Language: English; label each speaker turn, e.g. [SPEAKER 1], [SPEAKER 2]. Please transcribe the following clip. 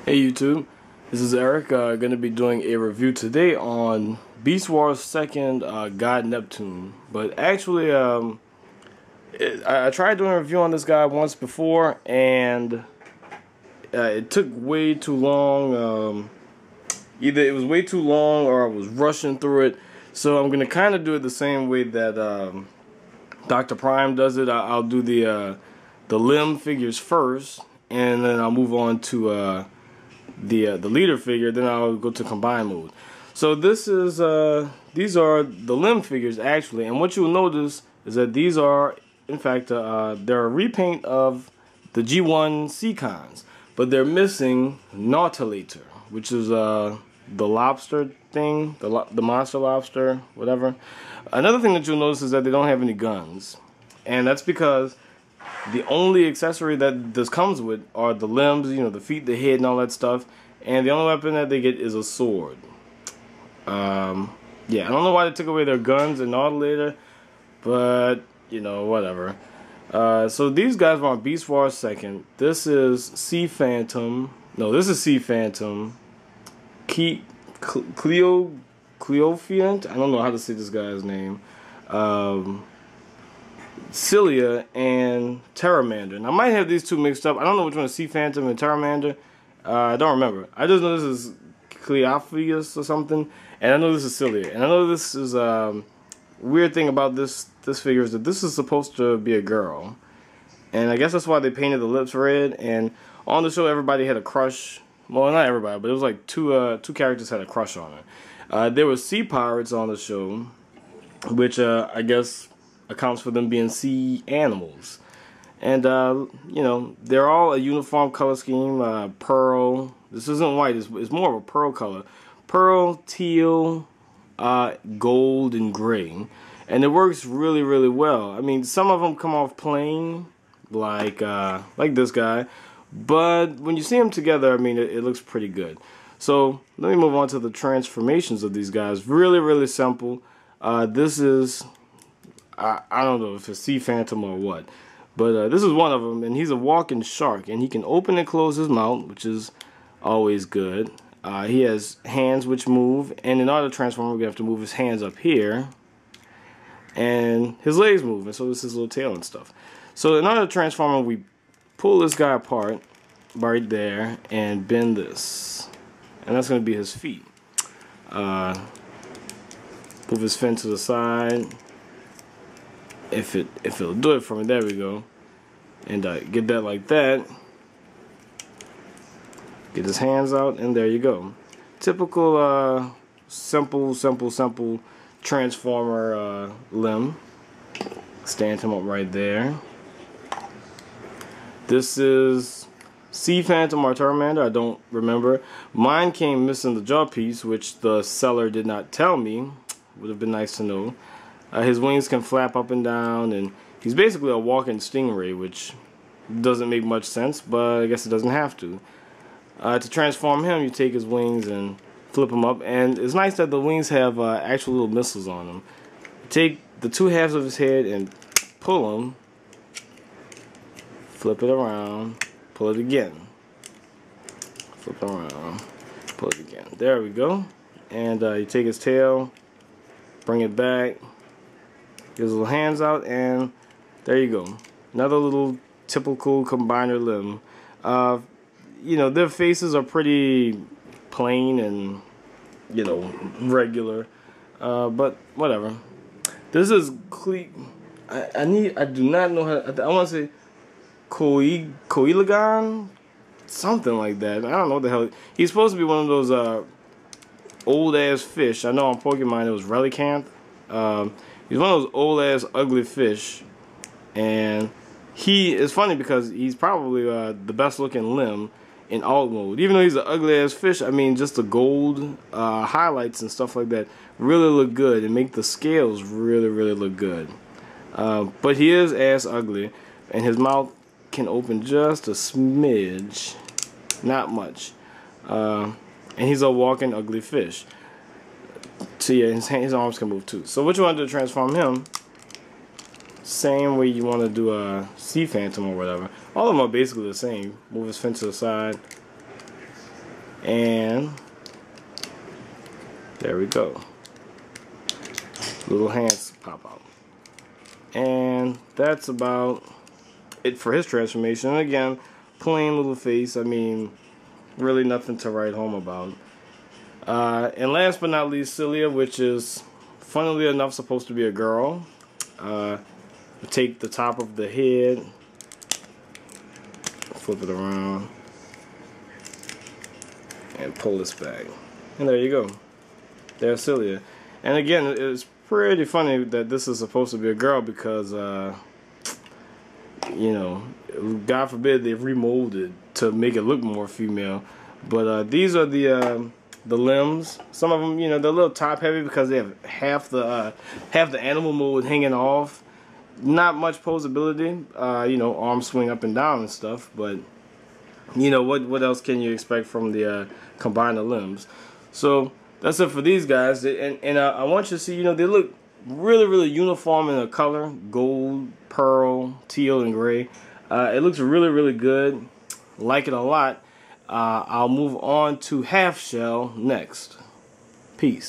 [SPEAKER 1] Hey YouTube, this is Eric. Going to be doing a review today on Beast War's second God Neptune. But actually, I tried doing a review on this guy once before, and it took way too long. Either it was way too long or I was rushing through it. So I'm going to kind of do it the same way that Dr. Prime does it. I'll do the limb figures first, and then I'll move on to the leader figure, then I'll go to combine mode. So this is these are the limb figures actually, and what you'll notice is that these are in fact they're a repaint of the G1 Seacons, but they're missing Nautilator, which is the lobster thing, the monster lobster, whatever. Another thing that you'll notice is that they don't have any guns, and that's because the only accessory that this comes with are the limbs, you know, the feet, the head, and all that stuff. And the only weapon that they get is a sword. Yeah, I don't know why they took away their guns and Nautilator, but, you know, whatever. So these guys were on Beast War 2nd. This is Sea Phantom. No, this is Sea Phantom. Cleophiant? I don't know how to say this guy's name. Cilia and Pteramander. Now, I might have these two mixed up. I don't know which one is Sea Phantom and Pteramander. I don't remember. I just know this is Cleophius or something, and I know this is Cilia. And I know this is weird thing about this figure is that this is supposed to be a girl, and I guess that's why they painted the lips red. And on the show, everybody had a crush. Well, not everybody, but it was like two characters had a crush on her. There was sea pirates on the show, which I guess accounts for them being sea animals. And you know, they're all a uniform color scheme. Pearl, this isn't white, it's more of a pearl color. Pearl, teal, gold, and gray. And it works really, really well. I mean, some of them come off plain, like this guy, but when you see them together, I mean, it looks pretty good. So let me move on to the transformations of these guys. Really, really simple. This is I don't know if it's Sea Phantom or what, but this is one of them, and he's a walking shark, and he can open and close his mouth, which is always good. He has hands which move, and in order to transform, we have to move his hands up here, and his legs move, and so this is his little tail and stuff. So in order to transform him, we pull this guy apart right there and bend this, and that's going to be his feet. Move his fin to the side. If it'll do it for me, there we go. And get that like that. Get his hands out, and there you go. Typical simple transformer limb. Stand him up right there. This is Sea Phantom or Pteramander, I don't remember. Mine came missing the jaw piece, which the seller did not tell me. Would have been nice to know. His wings can flap up and down, and he's basically a walking stingray, which doesn't make much sense, but I guess it doesn't have to. To transform him, you take his wings and flip them up, and it's nice that the wings have actual little missiles on them. Take the two halves of his head and pull them, flip it around, pull it again, flip it around, pull it again. There we go. And you take his tail, bring it back, get his little hands out, and there you go. Another little typical combiner limb. You know, their faces are pretty plain and, you know, regular. But whatever. This is I do not know how I want to say Coelagon? Something like that. I don't know what the hell. He's supposed to be one of those old ass fish. I know on Pokemon it was Relicanth. He's one of those old ass ugly fish, and he is funny because he's probably the best looking limb in alt mode. Even though he's an ugly ass fish, I mean, just the gold highlights and stuff like that really look good and make the scales really, really look good. But he is ass ugly, and his mouth can open just a smidge, not much. And he's a walking ugly fish. So yeah, his arms can move too. So what you want to do to transform him, same way you want to do a Sea Phantom or whatever. All of them are basically the same. Move his fin to the side, And there we go. Little hands pop out. And that's about it for his transformation. And again, plain little face. I mean, really nothing to write home about. And last but not least, Cilia, which is, funnily enough, supposed to be a girl. Take the top of the head, flip it around, and pull this back. And there you go. There's Cilia. And again, it's pretty funny that this is supposed to be a girl because, you know, God forbid they remolded to make it look more female. But these are the limbs. Some of them, you know, they're a little top heavy because they have half the animal mold hanging off. Not much posability. You know, arms swing up and down and stuff. But you know what else can you expect from the combined limbs? So that's it for these guys. And I want you to see, you know, they look really uniform in the color: gold, pearl, teal, and gray. It looks really good. Like it a lot. I'll move on to half shell next. Peace.